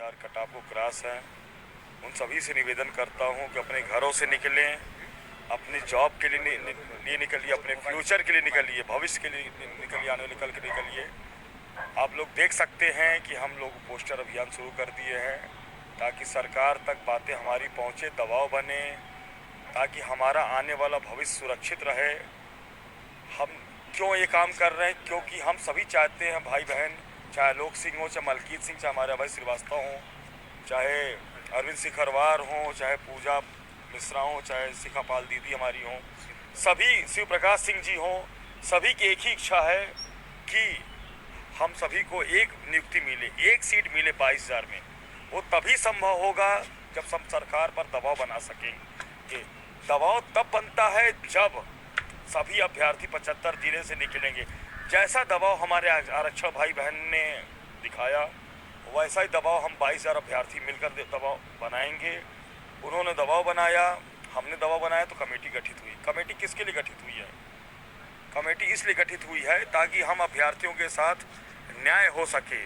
लगातार कटाव को क्रॉस हैं, उन सभी से निवेदन करता हूं कि अपने घरों से निकलें, अपनी जॉब के लिए निकलिए, अपने फ्यूचर के लिए निकलिए, भविष्य के लिए निकलिए, आने वाले कल के निकलिए। आप लोग देख सकते हैं कि हम लोग पोस्टर अभियान शुरू कर दिए हैं ताकि सरकार तक बातें हमारी पहुंचे, दबाव बने, ताकि हमारा आने वाला भविष्य सुरक्षित रहे। हम क्यों ये काम कर रहे हैं? क्योंकि हम सभी चाहते हैं भाई बहन, चाहे आलोक सिंह हो, चाहे मलकीत सिंह, चाहे हमारे अभय श्रीवास्तव हों, चाहे अरविंद सिखरवार हों, चाहे पूजा मिश्रा हों, चाहे शिखापाल दीदी हमारी हों, सभी शिव प्रकाश सिंह जी हों, सभी की एक ही इच्छा है कि हम सभी को एक नियुक्ति मिले, एक सीट मिले 22,000 में। वो तभी संभव होगा जब हम सरकार पर दबाव बना सकेंगे। दबाव तब बनता है जब सभी अभ्यर्थी 75 जिले से निकलेंगे। जैसा दबाव हमारे आरक्षण भाई बहन ने दिखाया, वैसा ही दबाव हम 22,000 अभ्यर्थी मिलकर दबाव बनाएंगे। उन्होंने दबाव बनाया, हमने दबाव बनाया, तो कमेटी गठित हुई। कमेटी किसके लिए गठित हुई है? कमेटी इसलिए गठित हुई है ताकि हम अभ्यर्थियों के साथ न्याय हो सके।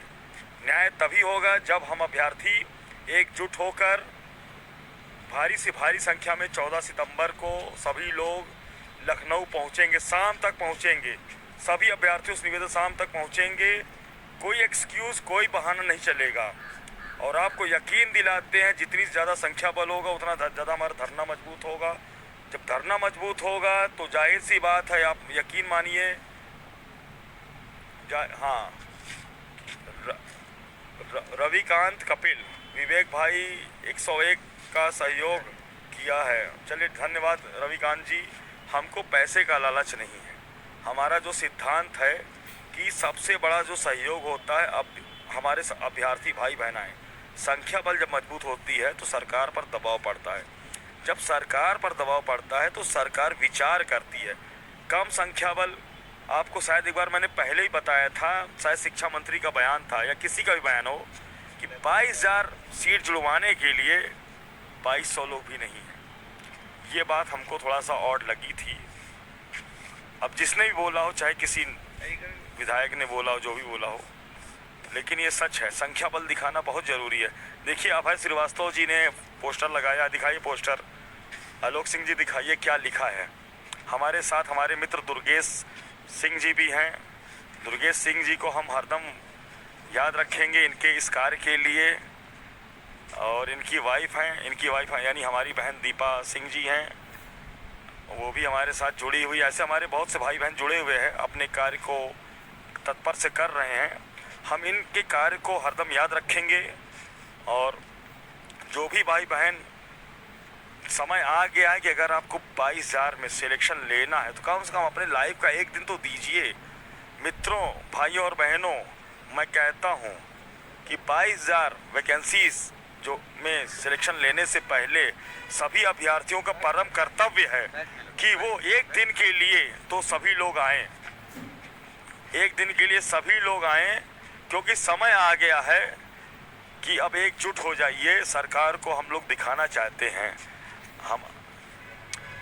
न्याय तभी होगा जब हम अभ्यर्थी एकजुट होकर भारी से भारी संख्या में 14 सितंबर को सभी लोग लखनऊ पहुंचेंगे, शाम तक पहुंचेंगे। सभी अभ्यर्थी उस निवेदन शाम तक पहुंचेंगे। कोई एक्सक्यूज़, कोई बहाना नहीं चलेगा। और आपको यकीन दिलाते हैं जितनी ज़्यादा संख्या बल होगा उतना ज़्यादा हमारा धरना मजबूत होगा। जब धरना मजबूत होगा तो जाहिर सी बात है, आप यकीन मानिए, हाँ, रविकांत कपिल, विवेक भाई 101 का सहयोग किया है। चलिए धन्यवाद रविकांत जी। हमको पैसे का लालच नहीं है। हमारा जो सिद्धांत है कि सबसे बड़ा जो सहयोग होता है, अब हमारे अभ्यर्थी भाई बहनाएं, संख्या बल जब मजबूत होती है तो सरकार पर दबाव पड़ता है। जब सरकार पर दबाव पड़ता है तो सरकार विचार करती है। कम संख्या बल, आपको शायद एक बार मैंने पहले ही बताया था, शायद शिक्षा मंत्री का बयान था या किसी का भी बयान हो, कि 22,000 सीट जुड़वाने के लिए 2200 लोग भी नहीं है। ये बात हमको थोड़ा सा ऑड लगी थी। अब जिसने भी बोला हो, चाहे किसी विधायक ने बोला हो, जो भी बोला हो, लेकिन ये सच है, संख्या बल दिखाना बहुत ज़रूरी है। देखिए अभय श्रीवास्तव जी ने पोस्टर लगाया, दिखाइए पोस्टर। आलोक सिंह जी दिखाइए क्या लिखा है। हमारे साथ हमारे मित्र दुर्गेश सिंह जी भी हैं। दुर्गेश सिंह जी को हम हरदम याद रखेंगे इनके इस कार्य के लिए। और इनकी वाइफ हैं, यानी हमारी बहन दीपा सिंह जी हैं, वो भी हमारे साथ जुड़ी हुई। ऐसे हमारे बहुत से भाई बहन जुड़े हुए हैं, अपने कार्य को तत्पर से कर रहे हैं। हम इनके कार्य को हरदम याद रखेंगे। और जो भी भाई बहन, समय आ गया है कि अगर आपको 22,000 में सिलेक्शन लेना है तो कम से कम अपने लाइफ का एक दिन तो दीजिए। मित्रों, भाइयों और बहनों, मैं कहता हूँ कि 22,000 वैकेंसीज जो में सिलेक्शन लेने से पहले सभी अभ्यर्थियों का परम कर्तव्य है कि वो एक दिन के लिए तो सभी लोग आएँ, एक दिन के लिए सभी लोग आएँ, क्योंकि समय आ गया है कि अब एकजुट हो जाइए। सरकार को हम लोग दिखाना चाहते हैं।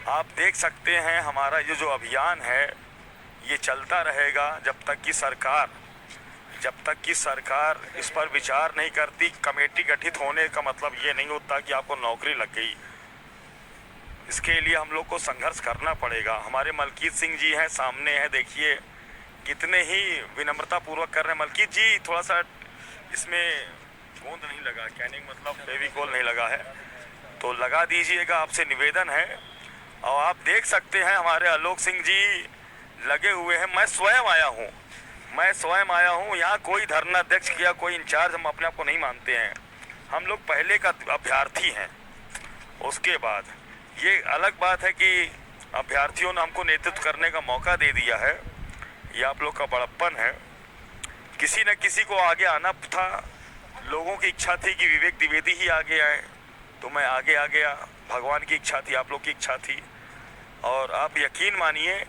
आप देख सकते हैं हमारा ये जो अभियान है ये चलता रहेगा जब तक कि सरकार इस पर विचार नहीं करती। कमेटी गठित होने का मतलब ये नहीं होता कि आपको नौकरी लग गई। इसके लिए हम लोग को संघर्ष करना पड़ेगा। हमारे मलकीत सिंह जी हैं, सामने हैं, देखिए कितने ही विनम्रता पूर्वक कर रहे हैं। मलकीत जी, थोड़ा सा इसमें गोंद नहीं लगा, कहने का मतलब फेविकोल नहीं लगा है, तो लगा दीजिएगा, आपसे निवेदन है। और आप देख सकते हैं हमारे आलोक सिंह जी लगे हुए हैं। मैं स्वयं आया हूँ यहाँ। कोई धरना अध्यक्ष किया, कोई इंचार्ज, हम अपने आप को नहीं मानते हैं। हम लोग पहले का अभ्यर्थी हैं। उसके बाद ये अलग बात है कि अभ्यर्थियों ने हमको नेतृत्व करने का मौका दे दिया है, ये आप लोग का बड़प्पन है। किसी न किसी को आगे आना था। लोगों की इच्छा थी कि विवेक द्विवेदी ही आगे आए, तो मैं आगे आ गया। भगवान की इच्छा थी, आप लोग की इच्छा थी। और आप यकीन मानिए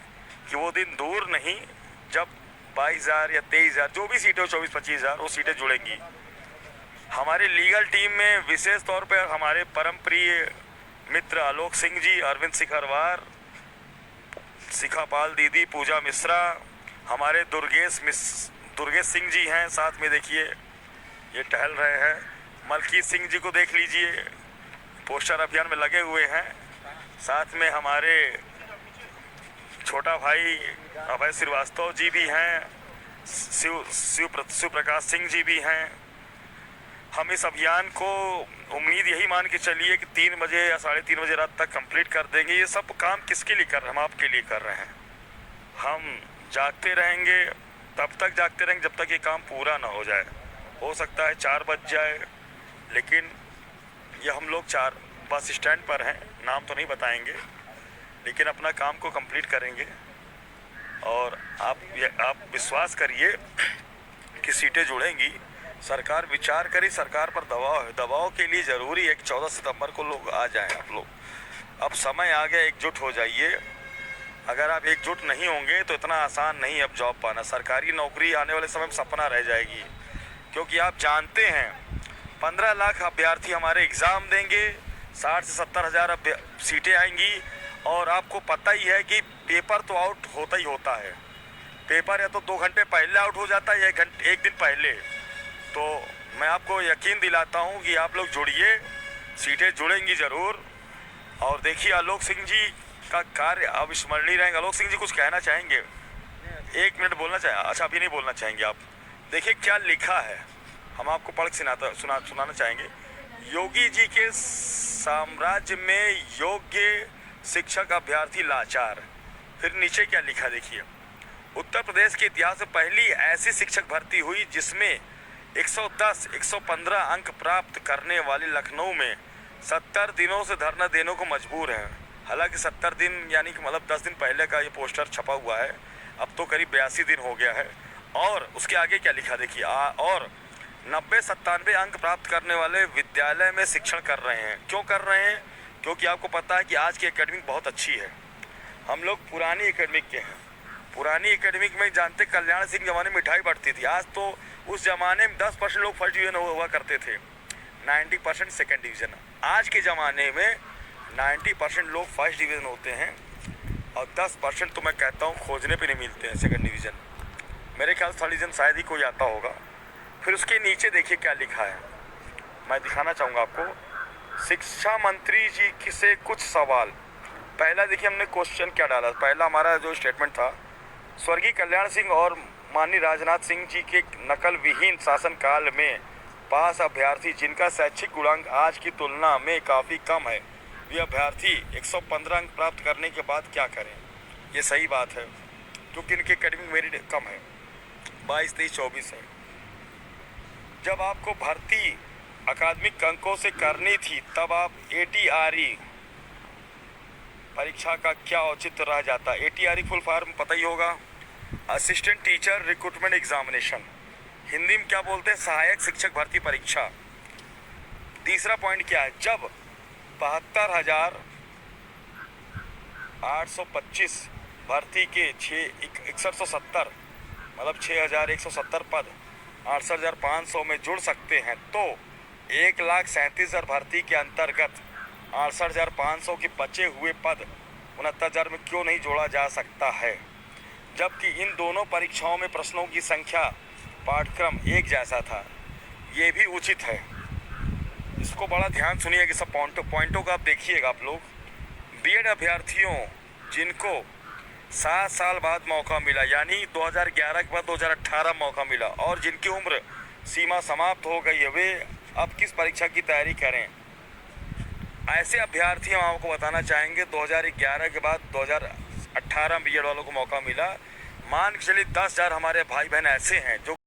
कि वो दिन दूर नहीं जब 22,000 या 23,000 जो भी सीटें हो, 24-25,000 वो सीटें जुड़ेंगी। हमारे लीगल टीम में विशेष तौर पर हमारे परम प्रिय मित्र आलोक सिंह जी, अरविंद सिखरवार, शिखापाल दीदी, पूजा मिश्रा, हमारे दुर्गेश सिंह जी हैं साथ में, देखिए ये टहल रहे हैं। मलकीत सिंह जी को देख लीजिए, पोस्टर अभियान में लगे हुए हैं। साथ में हमारे छोटा भाई अभय श्रीवास्तव जी भी हैं, शिव प्रकाश सिंह जी भी हैं। हम इस अभियान को उम्मीद यही मान के चलिए कि 3 बजे या 3:30 बजे रात तक कंप्लीट कर देंगे। ये सब काम किसके लिए कर रहे हैं? हम आपके लिए कर रहे हैं। हम जागते रहेंगे, तब तक जागते रहेंगे जब तक ये काम पूरा ना हो जाए। हो सकता है 4 बज जाए, लेकिन ये हम लोग 4 बस स्टैंड पर हैं, नाम तो नहीं बताएंगे, लेकिन अपना काम को कंप्लीट करेंगे। और आप विश्वास करिए कि सीटें जुड़ेंगी। सरकार विचार करी, सरकार पर दबाव है। दबाव के लिए ज़रूरी है कि 14 सितंबर को लोग आ जाएं। आप लोग अब समय आ गया, एकजुट हो जाइए। अगर आप एकजुट नहीं होंगे तो इतना आसान नहीं अब जॉब पाना। सरकारी नौकरी आने वाले समय में सपना रह जाएगी, क्योंकि आप जानते हैं 15 लाख अभ्यर्थी हमारे एग्ज़ाम देंगे, 60 से 70 हज़ार सीटें आएंगी। और आपको पता ही है कि पेपर तो आउट होता ही होता है। पेपर या तो 2 घंटे पहले आउट हो जाता है या 1 दिन पहले। तो मैं आपको यकीन दिलाता हूं कि आप लोग जुड़िए, सीटें जुड़ेंगी ज़रूर। और देखिए आलोक सिंह जी का कार्य अविस्मरणीय रहेगा। आलोक सिंह जी कुछ कहना चाहेंगे? 1 मिनट बोलना चाहें? अच्छा, अभी नहीं बोलना चाहेंगे आप? देखिए क्या लिखा है, हम आपको पढ़ के सुनाना चाहेंगे। योगी जी के साम्राज्य में योग्य शिक्षक अभ्यर्थी लाचार। फिर नीचे क्या लिखा देखिए। उत्तर प्रदेश के इतिहास में पहली ऐसी शिक्षक भर्ती हुई जिसमें 110-115 अंक प्राप्त करने वाली लखनऊ में 70 दिनों से धरना देने को मजबूर हैं। हालांकि 70 दिन यानी कि मतलब 10 दिन पहले का ये पोस्टर छपा हुआ है, अब तो करीब 82 दिन हो गया है। और उसके आगे क्या लिखा देखिए। और 90-97 अंक प्राप्त करने वाले विद्यालय में शिक्षण कर रहे हैं। क्यों कर रहे हैं? क्योंकि आपको पता है कि आज की एकेडमिक बहुत अच्छी है। हम लोग पुरानी एकेडमिक के हैं। पुरानी एकेडमिक में जानते कल्याण सिंह ज़माने में मिठाई बढ़ती थी। आज तो उस ज़माने में 10% लोग फर्स्ट डिवीज़न हुआ करते थे, 90% सेकेंड डिवीज़न। आज के ज़माने में 90% लोग फर्स्ट डिवीज़न होते हैं और 10% तो मैं कहता हूँ खोजने पे नहीं मिलते हैं सेकेंड डिवीज़न। मेरे ख्याल से थर्ड डिवीज़न शायद ही कोई आता होगा। फिर उसके नीचे देखिए क्या लिखा है, मैं दिखाना चाहूँगा आपको। शिक्षा मंत्री जी से कुछ सवाल। पहला देखिए हमने क्वेश्चन क्या डाला। पहला हमारा जो स्टेटमेंट था, स्वर्गीय कल्याण सिंह और माननीय राजनाथ सिंह जी के नकल विहीन शासनकाल में पास अभ्यर्थी जिनका शैक्षिक गुणांक आज की तुलना में काफ़ी कम है, वे अभ्यर्थी 115 अंक प्राप्त करने के बाद क्या करें? ये सही बात है, क्योंकि इनके एकेडमिक मेरिट कम है, 22, 23, 24 है। जब आपको भर्ती अकादमिक अंकों से करनी थी, तब आप ATRE परीक्षा का क्या औचित्य रह जाता? ATRE फुल फॉर्म पता ही होगा, assistant teacher recruitment examination. Hindi में क्या बोलते हैं? सहायक शिक्षक भर्ती परीक्षा। तीसरा पॉइंट क्या है? जब 72,825 भर्ती के 6170 मतलब 6170 पद 68,500 में जुड़ सकते हैं, तो 1,37,000 भर्ती के अंतर्गत 68,500 के बचे हुए पद 69,000 में क्यों नहीं जोड़ा जा सकता है? जबकि इन दोनों परीक्षाओं में प्रश्नों की संख्या, पाठ्यक्रम एक जैसा था। ये भी उचित है। इसको बड़ा ध्यान सुनिएगा, सब पॉइंटों का आप देखिएगा आप लोग। बीएड अभ्यर्थियों जिनको 7 साल बाद मौका मिला, यानी 2011 के बाद 2018 मौका मिला, और जिनकी उम्र सीमा समाप्त हो गई है, वे अब किस परीक्षा की तैयारी करें? ऐसे अभ्यर्थी हम आपको बताना चाहेंगे 2011 के बाद 2018 बीएड वालों को मौका मिला। मान के चलिए 10,000 हमारे भाई बहन ऐसे हैं जो